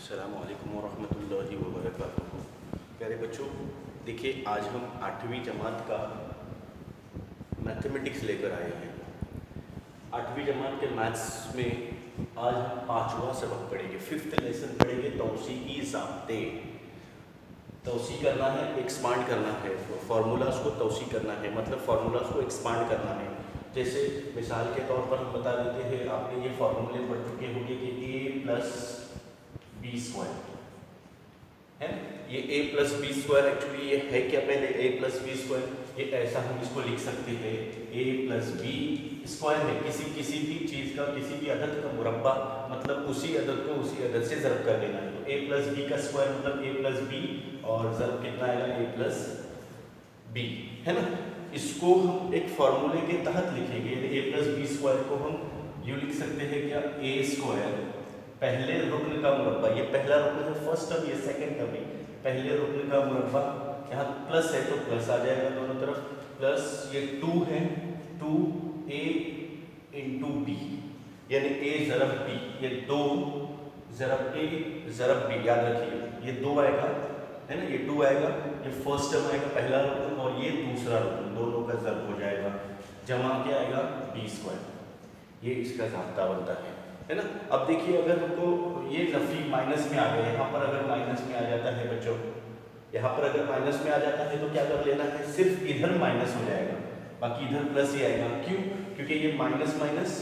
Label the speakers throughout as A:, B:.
A: अस्सलामु अलैकुम वरहमतुल्लाहि वबरकातुहू। प्यारे बच्चों, देखिए आज हम 8वीं जमात का मैथमेटिक्स लेकर आए हैं। 8वीं जमात के मैथ्स में आज हम 5वां सबक पढ़ेंगे, 5th लेसन पढ़ेंगे। तौसीकी ज़ाब्ते, तौसी करना है, एक्सपांड करना है, फार्मूलाज को तौसी करना है, मतलब फार्मूलाज को एक्सपांड करना है। जैसे मिसाल के तौर पर हम बता देते हैं, आपने ये फार्मूले पढ़ चुके होंगे कि a प्लस बी स्क्वायर है। ये a plus B square actually ये है क्या? पहले a प्लस बी स्क्वायर, ये ऐसा हम इसको लिख सकते हैं, a प्लस बी स्क्वायर है किसी भी चीज़ का, किसी भी अदद का मुरब्बा, मतलब उसी अदद को उसी अदद से ज़रब कर देना है। तो a प्लस बी का स्क्वायर मतलब a प्लस बी, और ज़रब कितना आएगा? a प्लस बी, है ना। इसको हम एक फार्मूले के तहत लिखेंगे। a प्लस बी स्क्वायर को हम यूँ लिख सकते हैं क्या? a स्क्वायर पहले रुक्न का मुरब्बा, ये पहला रुक्न है फर्स्ट टर्म, ये सेकंड टर्म है। पहले रुक्न का मुरब्बा, यहाँ प्लस है तो प्लस आ जाएगा दोनों तरफ, प्लस ये 2 है, 2a इंटू बी, यानी a ज़रब b, ये 2 ज़रब a ज़रब b, याद रखिए ये 2 आएगा, है ना, ये 2 आएगा, ये फर्स्ट टर्म आएगा पहला रुक्न, और ये दूसरा रुक्न, दोनों का ज़रब हो जाएगा, जमा क्या आएगा? b square. ये इसका ज़ाब्ता बनता है ना। अब देखिए, अगर हमको ये नफी माइनस में आ गया, यहाँ पर अगर माइनस में आ जाता है बच्चों, यहाँ पर अगर माइनस में आ जाता है तो क्या कर लेना है? सिर्फ इधर माइनस हो जाएगा, बाकी इधर प्लस ही आएगा। क्यों? क्योंकि ये minus minus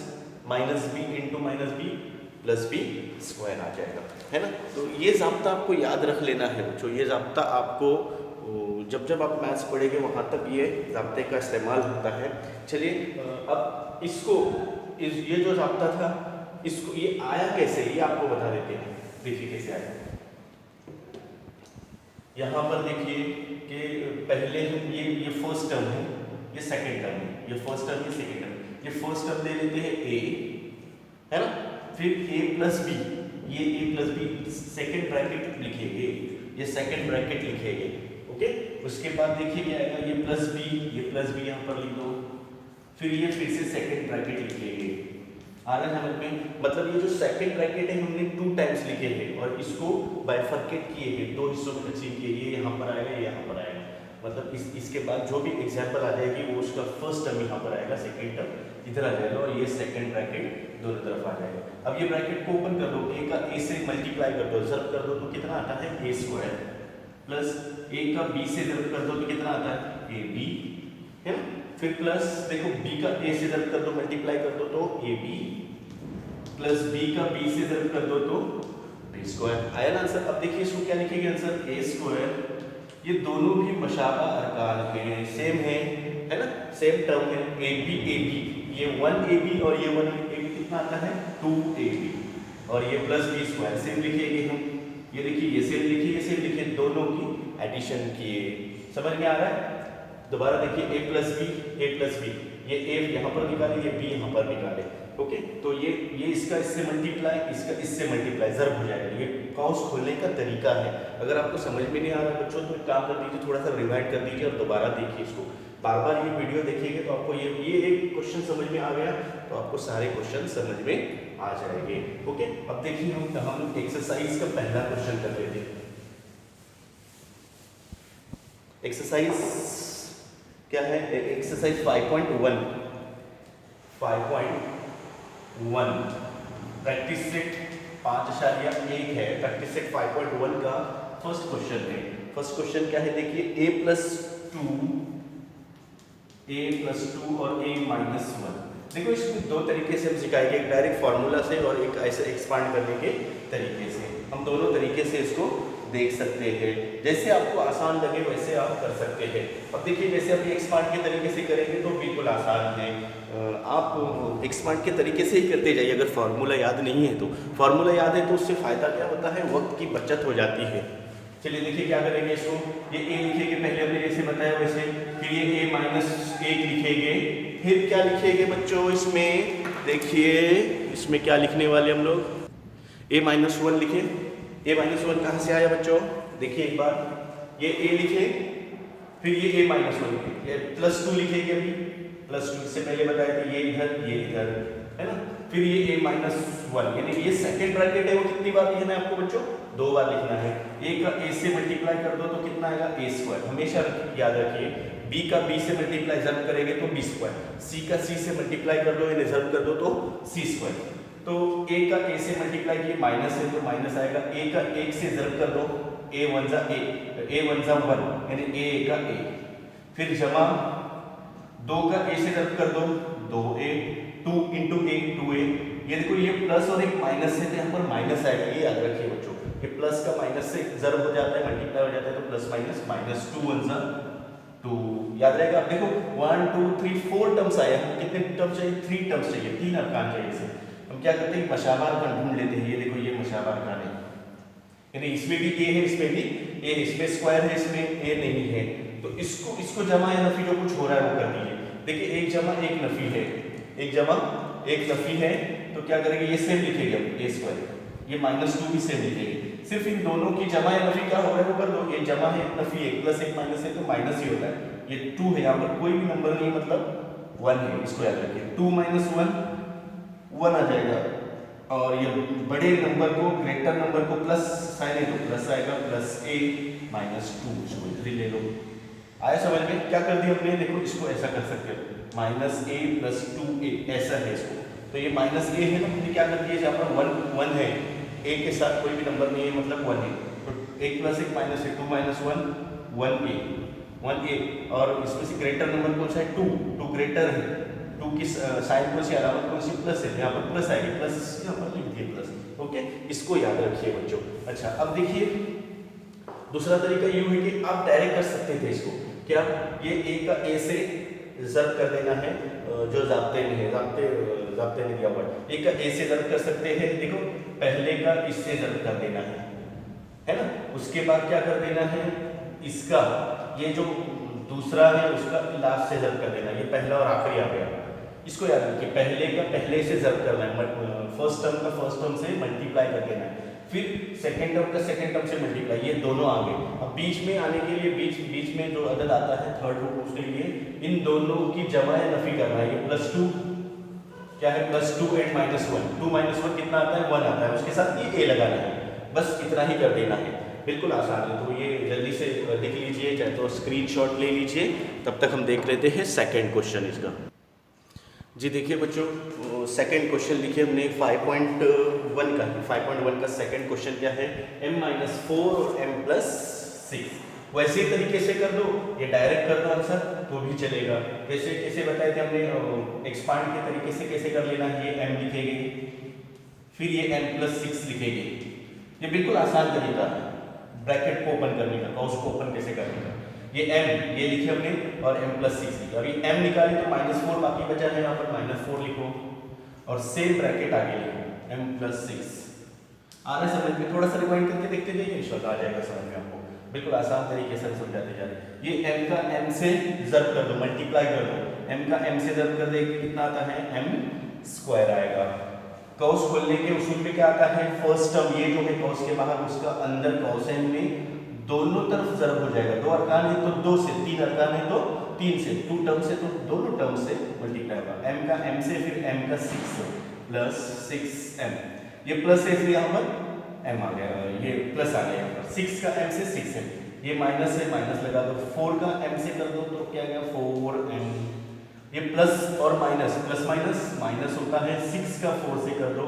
A: minus B into minus B plus B square आ जाएगा, है ना। तो ये ज़ाब्ता आपको याद रख लेना है बच्चों। ये ज़ाब्ता आपको जब जब आप मैथ्स पढ़ेंगे वहाँ तक ये ज़ाब्ते का इस्तेमाल होता है। चलिए अब इसको ये जो ज़ाब्ता था, इसको ये आया कैसे, ये आपको बता देते हैं। देखिए कैसे आया। यहाँ पर देखिए कि पहले हम ये फर्स्ट टर्म है, ये सेकंड टर्म है, ये फर्स्ट टर्म, ये सेकंड टर्म। ये फर्स्ट टर्म ले लेते हैं a, है ना, फिर a प्लस बी, ये a plus b second bracket लिखेंगे, ये सेकंड ब्रैकेट लिखेंगे, ओके। उसके बाद देखिए क्या आएगा? ये प्लस बी यहाँ पर लिख दो, फिर ये फिर से सेकंड ब्रैकेट लिखेंगे। आ रहा है समझ में? मतलब ये जो सेकंड ब्रैकेट है हमने 2 टाइम्स लिखे हैं और इसको बाइफरकेट किए हैं, 2 हिस्सों में तकसीम किए। ये यहाँ पर आएगा, ये यहाँ पर आएगा, मतलब इसके बाद जो भी एग्जाम्पल आ जाएगी वो उसका फर्स्ट टर्म यहाँ पर आएगा, सेकंड टर्म इधर आ जाएगा, और ये सेकंड ब्रैकेट दोनों तरफ आ जाएगा। अब ये ब्रैकेट को ओपन कर दो, a का a से मल्टीप्लाई कर दो, ज़रब कर दो तो कितना आता है? a स्क्वायर, प्लस a का b से ज़रब कर दो तो कितना आता है? ab, है ना। फिर प्लस देखो b का a से ज़रब कर दो, मल्टीप्लाई कर दो तो ab, प्लस b का b से ज़रब कर दो तो b स्क्वायर। आया ना आंसर? अब देखिए इसको क्या लिखेंगे आंसर? a square. ये दोनों भी मशाबा अरकान हैं, सेम है ना, सेम टर्म है। ab ये 1ab और ये 1ab कितना आता है? 2ab, और ये प्लस b स्क्वायर सेम लिखेंगे हम। ये देखिए ये सेम लिखिए, ये सेम लिखिए, दोनों की एडिशन किए। समझ में आ रहा है? दोबारा देखिए a प्लस बी, ये a यहाँ पर निकाले, ये b यहाँ पर निकाले, ओके। तो ये इसका इससे मल्टीप्लाई, इसका इससे मल्टीप्लाई, ज़रब हो जाएगा। ये कौस खोलने का तरीका है। अगर आपको समझ में नहीं आ रहा बच्चों तो एक काम कर दीजिए, थोड़ा सा रिवाइंड कर दीजिए और दोबारा देखिए इसको। बार बार ये वीडियो देखिएगा तो आपको ये एक क्वेश्चन समझ में आ गया तो आपको सारे क्वेश्चन समझ में आ जाएंगे, ओके। अब देखिए हम एक्सरसाइज का पहला क्वेश्चन कर लेते हैं। एक्सरसाइज क्या है? एक्सरसाइज 5.1 प्रैक्टिस सेट 5.1 है। प्रैक्टिस सेट 5.1 का फर्स्ट क्वेश्चन है। फर्स्ट क्वेश्चन क्या है? देखिए a प्लस 2 और a माइनस 1। देखो इसमें 2 तरीके से हम सिखाएंगे, एक डायरेक्ट फार्मूला से और एक ऐसे एक्सपांड करने के तरीके से। हम दोनों तरीके से इसको देख सकते हैं, जैसे आपको आसान लगे वैसे आप कर सकते हैं। अब देखिए जैसे अभी एक्सपांड के तरीके से करेंगे तो बिल्कुल आसान है, आप एक्सपांड के तरीके से ही करते जाइए। अगर फार्मूला याद नहीं है तो, फार्मूला याद है तो उससे फ़ायदा क्या होता है? वक्त की बचत हो जाती है। चलिए देखिए क्या करेंगे इसको, ये a लिखेंगे पहले हमने जैसे बताया वैसे, फिर ये a माइनस 1 लिखेंगे, फिर क्या लिखेंगे बच्चों इसमें? देखिए इसमें क्या लिखने वाले हम लोग? a माइनस 1 लिखे। a माइनस 1 कहाँ से आया बच्चों? देखिए एक बार, ये a लिखे, फिर ये a माइनस 1 लिखे, ये प्लस 2 लिखेंगे। अभी प्लस 2 से पहले बताया था, ये इधर है ना, फिर ये a माइनस 1, यानी ये सेकंड ब्रैकेट है वो कितनी बार लिखना है आपको बच्चों? 2 बार लिखना है। a का a से मल्टीप्लाई कर दो तो कितना आएगा? a square. हमेशा याद रखिए b का b से मल्टीप्लाई जब करेंगे तो b स्क्वायर, c का c से मल्टीप्लाई कर दो या रिजल्ट कर दो तो c स्क्वायर। तो a का a से मल्टीप्लाई किए माइनस है तो माइनस आएगा, a का 1 से जब कर दो a वन जा 1 यानी a का a, फिर जमा 2 का a से जब कर दो 2a, 2 इंटू a 2a। ये देखो ये प्लस और एक माइनस है तो यहाँ पर माइनस आएगा, ये याद रखिए बच्चों। ये प्लस का माइनस से जब हो जाता है मल्टीप्लाई हो जाता है तो प्लस माइनस माइनस 2 वन जा 2, याद रहेगा। अब देखो 1 2 3 4 टर्म्स आए, हमको कितने टर्म्स चाहिए? 3 टर्म्स चाहिए, 3 अरकान चाहिए इसे। हम क्या करते हैं? मशाबा अरकान ढूंढ लेते हैं। ये देखो ये मशाबा अरकान है, यानी इसमें भी a है इसमें भी a, इसमें स्क्वायर है इसमें a नहीं है, तो इसको जमा या नफी जो कुछ हो रहा है वो कर दीजिए। देखिए एक जमा एक नफी है, एक जमा एक नफी है, तो क्या करेंगे? ये सेम लिखेंगे हम a स्क्वायर, ये माइनस 2 भी सेम लिखेंगे। सिर्फ इन दोनों की जमा या नफी क्या हो रहा है वो कर दो। ये जमा है एक नफी है, प्लस एक माइनस है तो माइनस ही होता है। ये 2 है, यहाँ पर कोई भी नंबर नहीं मतलब 1 है, इसको याद रखिए। 2 माइनस 1 1 आ जाएगा, और ये बड़े नंबर को ग्रेटर नंबर को प्लस साइन है तो प्लस आएगा, प्लस a माइनस 2, इसको इधर ही ले लो। आया समझ में? क्या कर दिया हमने? देखो इसको ऐसा कर सकते हो, माइनस a प्लस 2a ऐसा है इसको। तो ये माइनस a है ना, हमने क्या कर दिया? जहाँ पर 1 है, a के साथ कोई भी नंबर नहीं है मतलब 1 है, तो 1 प्लस 1 माइनस है, 2 माइनस 1 1a, और इसमें से ग्रेटर नंबर कौन सा है? 2 ग्रेटर है, 2 की साइन कौन सी अलामत कौन सी? प्लस है, यहाँ पर प्लस आएगी, प्लस यहाँ पर लिख दिए प्लस। ओके, इसको याद रखिए बच्चों। अच्छा अब देखिए दूसरा तरीका यूं है कि आप डायरेक्ट कर सकते थे इसको। क्या? ये a का a से ज़ब्त कर देना है, जो ज़ाब्ते में है, ज़ाब्ते में दिया हुआ है, a का a से ज़ब्त कर सकते हैं। देखो पहले का इससे ज़ब्त कर देना है ना, उसके बाद क्या कर देना है? इसका ये जो दूसरा है उसका लास्ट से ज़ब्त कर देना, ये पहला और आखिरी आ गया। इसको याद रखिए, पहले का पहले से ज़ब्त करना है, फर्स्ट टर्म का फर्स्ट टर्म से मल्टीप्लाई कर देना है, फिर सेकंड टर्म का सेकंड टर्म से मल्टीप्लाई, ये दोनों आ गए। अब बीच में आने के लिए बीच में जो अदद आता है थर्ड रूट, उसके लिए इन दोनों की जमा या नफी करना है। ये प्लस 2 क्या है? प्लस 2 एंड माइनस 1, 2 माइनस 1 कितना आता है? 1 आता है, उसके साथ ये a लगाना है, बस इतना ही कर देना है, बिल्कुल आसान है। तो ये जल्दी से लिख लीजिए, चाहे तो स्क्रीनशॉट ले लीजिए, तब तक हम देख लेते हैं सेकंड क्वेश्चन इसका। जी देखिए बच्चों, सेकंड क्वेश्चन लिखिए हमने 5.1 का। 5.1 का सेकंड क्वेश्चन क्या है? m-4 और m+6। वैसे तरीके से कर दो, ये डायरेक्ट कर दो आंसर तो भी चलेगा। वैसे कैसे बताए थे हमने? एक्सपांड के तरीके से कैसे कर लेना है? ये m लिखेंगे, फिर ये m+6 लिखेंगे, ये बिल्कुल आसान तरीका है ब्रैकेट को ओपन करने का, कॉस को ओपन कैसे करने का। ये m ये लिखे हमने और m+6 लिखा। अभी m निकाले तो -4 बाकी बचा है, यहाँ पर -4 लिखो और सेम ब्रैकेट आगे लिखो, m+6। आ रहा है समझ में? थोड़ा सा रिवाइंड करके देखते जाइए, इंशाल्लाह आ जाएगा समझ में आपको। बिल्कुल आसान तरीके से समझाते जा रहे हैं। ये m का m से ज़ब्त कर दो, मल्टीप्लाई कर दो, m का m से ज़ब्त कर देंगे कितना आता है? m² आएगा। कॉस खोलने के उसूल में क्या आता है? फर्स्ट टर्म ये जो है कॉस के बाहर, उसका अंदर कोसाइन में दोनों तरफ ज़रब हो जाएगा। 2 अरकान है तो 2 से, 3 अरकान है तो 3 से, 2 टर्म से तो दोनों टर्म से मल्टीप्लाई होगा। m का m से, फिर m का 6 से, प्लस 6m, ये प्लस है इसलिए यहाँ पर m आ गया, ये प्लस आ गया यहाँ पर। 6 का m से 6m, ये माइनस है, माइनस लगा दो। 4 का m से कर दो तो क्या गया? 4m, ये प्लस और माइनस, प्लस माइनस माइनस होता है। 6 का 4 से कर दो,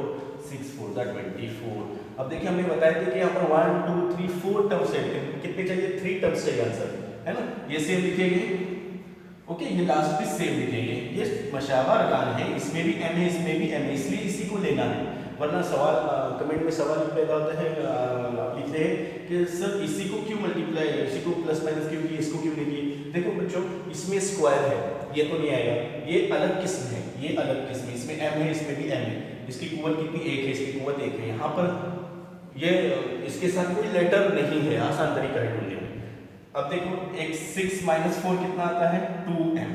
A: 6 4 24। अब देखिए हमने बताया था कि यहाँ पर 1 2 3 4 टर्म्स है, कितने चाहिए? 3 टर्म्स चाहिए आंसर, है ना। ये सेम लिखेंगे, ओके, ये लास्ट भी सेम लिखेंगे। ये मशाबा अरकान है, इसमें भी m है इसमें भी m है, इसलिए इसी को लेना है। वरना सवाल कमेंट में सवाल पैदा होता है, आप लिखते हैं कि सर इसी को क्यों मल्टीप्लाई, इसी को प्लस माइनस क्यों किए, इसको क्यों नहीं किए। देखो बच्चों, इसमें स्क्वायर है, ये तो नहीं आएगा, ये अलग किस्म है, ये अलग किस्म है, इसमें m है इसमें भी m है, इसकी कुव्वत कितनी? 1 है, इसकी कुव्वत 1 है। यहाँ पर ये इसके साथ कोई लेटर नहीं है, आसान तरीका है ढूंढने में। अब देखो एक 6 - 4 कितना आता है? 2m,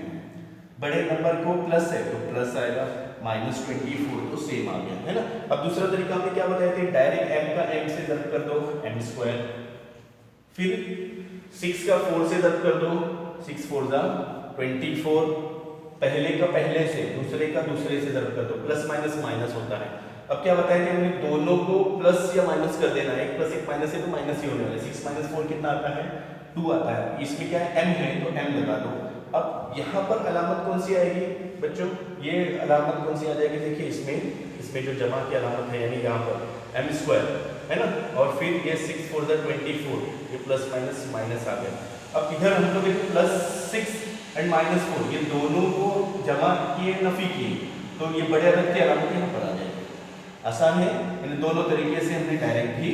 A: बड़े नंबर को प्लस है तो प्लस आएगा, -24 तो सेम आ गया, है ना। अब दूसरा तरीका हमने क्या बताया था? डायरेक्ट m का m से ज़ब्त कर दो, m², फिर 6 का 4 से ज़ब्त कर दो, 6 4 जा 24, पहले का पहले से, दूसरे का दूसरे से ज़रूर कर दो, प्लस माइनस माइनस होता है। अब क्या बताया कि हमने दोनों को प्लस या माइनस कर देना है, एक प्लस एक माइनस है तो माइनस ही होने वाला है। 6 माइनस 4 कितना आता है, 2 आता है। इसमें क्या है, m है तो m लगा दो। अब यहाँ पर अलामत कौन सी आएगी बच्चों, ये अलामत कौन सी आ जाएगी, देखिए इसमें जो जमा की अलामत है यानी यहाँ पर m स्क्वायर है ना, और फिर ये 6 4 24, ये प्लस माइनस माइनस आ गया। अब इधर हमको देखो प्लस 6 एंड माइनस 4, ये दोनों को जमा किए नफी किए, तो ये बड़े अदद की अलामत यहाँ पर आ जाएगी। आसान है, इन दोनों तरीके से हमने डायरेक्ट भी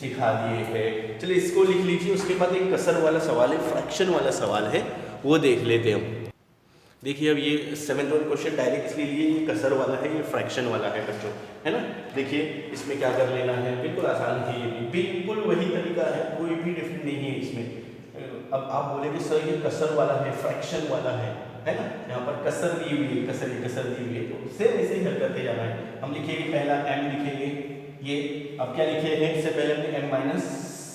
A: सिखा दिए हैं। चलिए इसको लिख लीजिए। उसके बाद एक कसर वाला सवाल है, फ्रैक्शन वाला सवाल है, वो देख लेते हैं हम। देखिए अब ये 7th वाला क्वेश्चन डायरेक्ट इसलिए लिए, ये कसर वाला है, ये फ्रैक्शन वाला है बच्चों, है ना। देखिए इसमें क्या कर लेना है, बिल्कुल आसान है, ये भी बिल्कुल वही तरीका है, कोई भी डिफरेंट नहीं है इसमें। अब आप बोलेंगे सर ये कसर वाला है, फ्रैक्शन वाला है ना, यहाँ पर कसर दी हुई है, कसर दी हुई है, तो सेम ऐसे ही हल करते जाना है। हम लिखेंगे पहला m लिखेंगे, ये अब क्या लिखे हैं, इससे पहले हमने m माइनस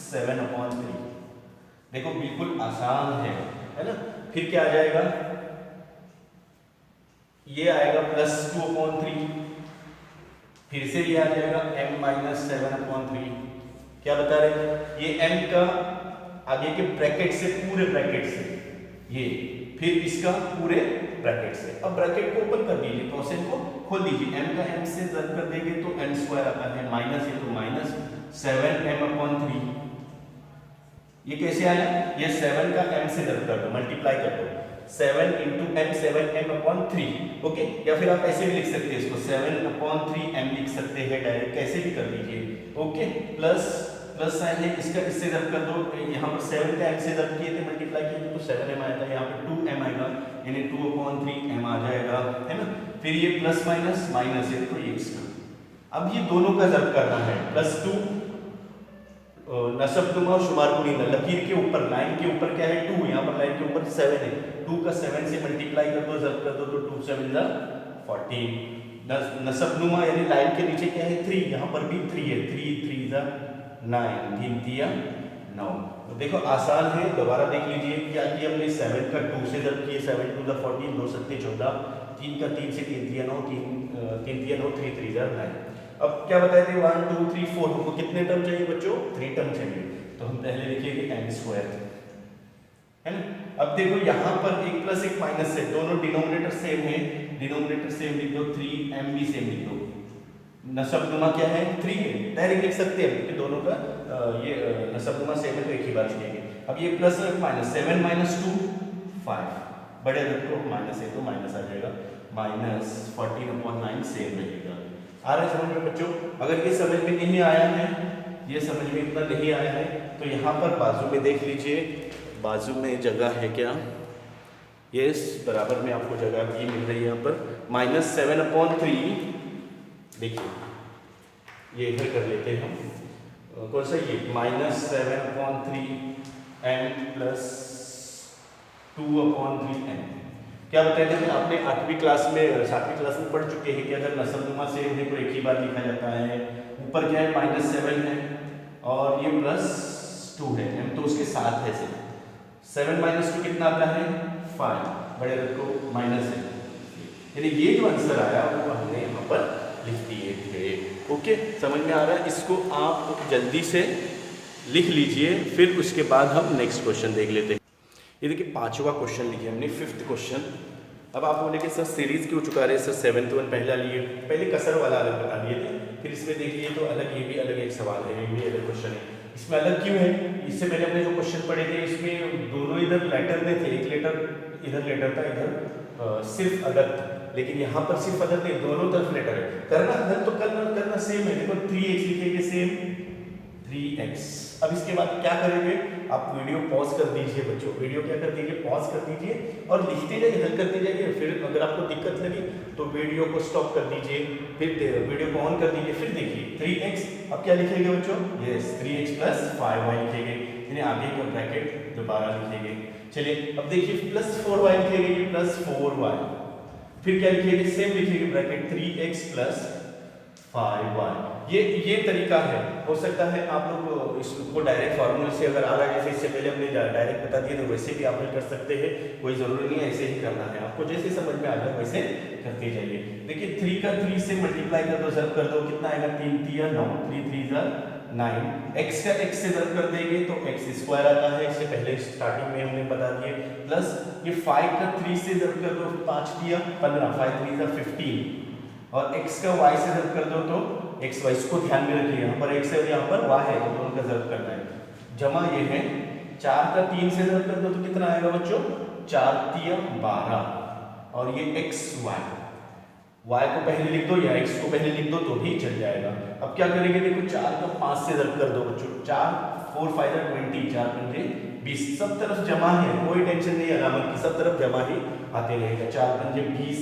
A: 7/3, देखो बिल्कुल आसान है ना। फिर क्या आ जाएगा, ये आएगा प्लस 2/3, फिर से ये आ जाएगा m माइनस 7/3। क्या बता रहे हैं, ये m का आगे के ब्रैकेट से, पूरे ब्रैकेट से ये, फिर इसका पूरे ब्रैकेट से। अब ब्रैकेट को ओपन कर दीजिए, क्वेश्चन को खोल दीजिए, m का m से ज़र्ब कर देंगे तो m स्क्वायर आता है, माइनस है तो माइनस 7m/3। ये कैसे आया, ये 7 का m से ज़र्ब कर दो, मल्टीप्लाई कर दो, 7 × m 7m/3। ओके, या फिर आप ऐसे भी लिख सकते हैं इसको, 7/3m लिख सकते हैं डायरेक्ट, कैसे भी कर दीजिए। ओके, प्लस साइन है, इसका इससे ज़र्ब कर दो, यहाँ पर 7 का m से ज़र्ब किए थे, मल्टीप्लाई किए थे तो 7m आया था, यहाँ पर 2m आएगा, यानी 2/3m आ जाएगा, है ना। फिर ये प्लस माइनस माइनस है तो ये इसका। अब ये दोनों का ज़र्ब करना है, +2 नसबनुमा शुमार कुनीना, लकीर के ऊपर, लाइन के ऊपर क्या है 2, यहाँ पर लाइन के ऊपर 7 है, 2 का 7 से मल्टीप्लाई कर दो, ज़र्ब कर दो तो 2 7 = 14। नसबनुमा यानी लाइन के नीचे क्या है 3, यहाँ पर भी 3 है, 3 3 = 9, 3 3 9। तो देखो आसान है, दोबारा देख लीजिए क्या किया हमने, 7 का 2 से ज़र्ब किए, 7 × 2 = 14, 2 7 14, 3 का 3 से 3 3 9, 3 3 9, 3 3 = 9। अब क्या बताए थे, 1 2 3 4, हमको कितने टर्म चाहिए बच्चों, 3 टर्म चाहिए, तो हम पहले लिखेंगे m² है ना। अब देखो यहाँ पर एक प्लस एक माइनस है, दोनों डिनोमिनेटर सेम है, डिनोमिनेटर सेम लिख दो, 3m भी सेम लिख दो। नसबनुमा क्या है 3 है, डायरेक्ट लिख सकते हैं क्योंकि दोनों का ये नसबनुमा सेम है तो एक ही बार लिखेंगे। अब ये प्लस माइनस, 7 - 2 5, बड़े अदद को माइनस है तो माइनस आ जाएगा, -14/9 सेम रहेगा। आ रहा है समझ में बच्चों। अगर ये समझ में नहीं आया है, ये समझ में इतना नहीं आया है तो यहाँ पर बाजू में देख लीजिए, बाजू में जगह है क्या, ये बराबर में आपको जगह भी मिल रही है यहाँ पर, -7/3। देखिए ये इधर कर लेते हैं हम, कौन सा ये, -7/3m + 2/3m। क्या बताया था, आपने 8वीं क्लास में 7वीं क्लास में पढ़ चुके हैं कि अगर नसबनुमा से इन्हें को एक ही बार लिखा जाता है, ऊपर क्या है -7 है और ये +2 है, m तो उसके साथ है सिर्फ, 7 - 2 कितना आता है 5, बड़े अदद को माइनस है, यानी ये जो आंसर आया वो हमने यहाँ पर लिख दिए थे। ओके, समझ में आ रहा है, इसको आप जल्दी से लिख लीजिए, फिर उसके बाद हम नेक्स्ट क्वेश्चन देख लेते हैं। ये देखिए 5वां क्वेश्चन लिखिए हमने, 5th क्वेश्चन। अब आप बोलेंगे सर सीरीज क्यों चुका रहे सर, 7th वन पहला लिए, पहले कसर वाला अलग बता दिए थे, फिर इसमें देख लिए तो अलग, ये भी अलग एक सवाल है, ये भी अलग क्वेश्चन है। इसमें अलग क्यों है, इससे पहले हमने जो क्वेश्चन पढ़े थे इसमें दोनों इधर लेटर में थे, एक लेटर इधर लेटर था, इधर सिर्फ अदद, लेकिन यहाँ पर सिर्फ अदद नहीं, दोनों तरफ लेटर है। करना अदद तो करना सेम है, देखो 3x लिखेंगे सेम 3x। अब इसके बाद क्या करेंगे, आप वीडियो पॉज कर दीजिए बच्चों, वीडियो क्या कर दीजिए, पॉज कर दीजिए और लिखते जाइए, हल करते जाइए। फिर अगर आपको दिक्कत लगी तो वीडियो को स्टॉप कर दीजिए, फिर वीडियो को ऑन कर दीजिए, फिर देखिए 3x। अब क्या लिखेंगे बच्चों, यस 3x + 5y लिखेंगे, यानी आगे का ब्रैकेट दोबारा लिखेंगे। चलिए अब देखिए +4y लिखेंगे, +4y, फिर क्या लिखेंगे, सेम लिखेंगे ब्रैकेट 3x + 5y। ये तरीका है, हो सकता है आप लोग इसको डायरेक्ट फार्मूले से अगर आ रहा है, जैसे इससे पहले हमने डायरेक्ट बता दिया, तो वैसे भी आप कर सकते हैं, कोई ज़रूरी नहीं है ऐसे ही करना है आपको, जैसे समझ में आ जाए वैसे करते जाइए। देखिए 3 का 3 से मल्टीप्लाई कर दो, ज़रूर कर दो, कितना आएगा 3 3 9, 3 3 9। x का x से ज़रूर कर देंगे तो x स्क्वायर आता है, इससे पहले स्टार्टिंग में हमने बता दिए। प्लस ये 5 का 3 से ज़रूर कर दो, 5 3 15, 5 3 15, और x का y से ज़रूर कर दो तो x y, इसको ध्यान में रखिए, यहाँ पर x है और यहाँ पर y है, तो दोनों का ज़रूर करना है। जमा ये है 4 का 3 से ज़रूर कर दो तो कितना आएगा बच्चों, 4 3 12, और ये x y को पहले लिख दो या x को पहले लिख दो तो भी चल जाएगा। अब क्या करेंगे, देखो 4 का 5 से ज़रूर कर दो बच्चों, 4 4 5 20, 4 पंजे 20, सब तरफ जमा है, कोई टेंशन नहीं अलामत की, सब तरफ जमा ही आते रहेगा। 4 पंजे 20,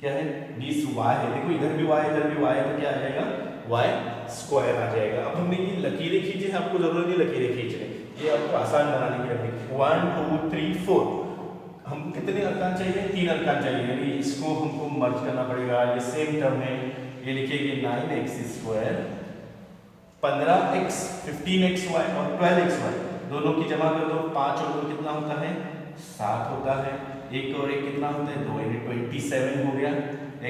A: क्या है 20 y है, देखो इधर भी y इधर भी y है, तो क्या आ जाएगा y स्क्वायर आ जाएगा। अब हमने ये लकीरें खींचे हैं, आपको जरूरत नहीं लकीरें खींचने, ये आपको आसान बनाने की रखें। 1 2 3 4, हम कितने अरकान चाहिए, 3 अरकान चाहिए, यानी इसको हमको मर्ज करना पड़ेगा। ये सेम टर्म है, ये लिखेंगे 9x स्क्वायर 15x 15xy और 12xy, दोनों की जमा कर दो, 5 और 2 कितना होता है 7 होता है, 1 और 1 कितना होता है 2, यानी 27 हो गया।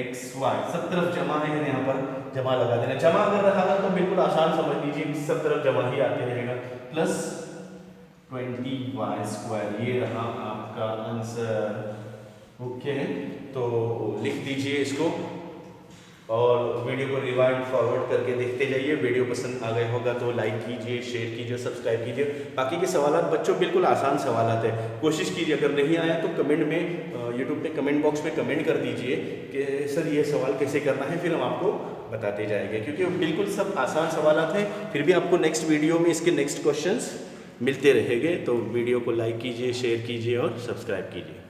A: x y सब तरफ जमा है, यहाँ पर जमा लगा देना। जमा अगर रहा ना तो बिल्कुल आसान समझ लीजिए, सब तरफ जमा ही आते रहेगा। प्लस 20y स्क्वायर, ये रहा आपका आंसर। ओके, तो लिख दीजिए इसको और वीडियो को रिवाइंड फॉरवर्ड करके देखते जाइए। वीडियो पसंद आ गया होगा तो लाइक कीजिए, शेयर कीजिए, सब्सक्राइब कीजिए। बाकी के सवालात बच्चों बिल्कुल आसान सवालात है, कोशिश कीजिए, अगर नहीं आया तो कमेंट में यूट्यूब पे कमेंट बॉक्स में कमेंट कर दीजिए कि सर ये सवाल कैसे करना है, फिर हम आपको बताते जाएंगे, क्योंकि बिल्कुल सब आसान सवालात हैं। फिर भी आपको नेक्स्ट वीडियो में इसके नेक्स्ट क्वेश्चंस मिलते रहेंगे, तो वीडियो को लाइक कीजिए, शेयर कीजिए और सब्सक्राइब कीजिए।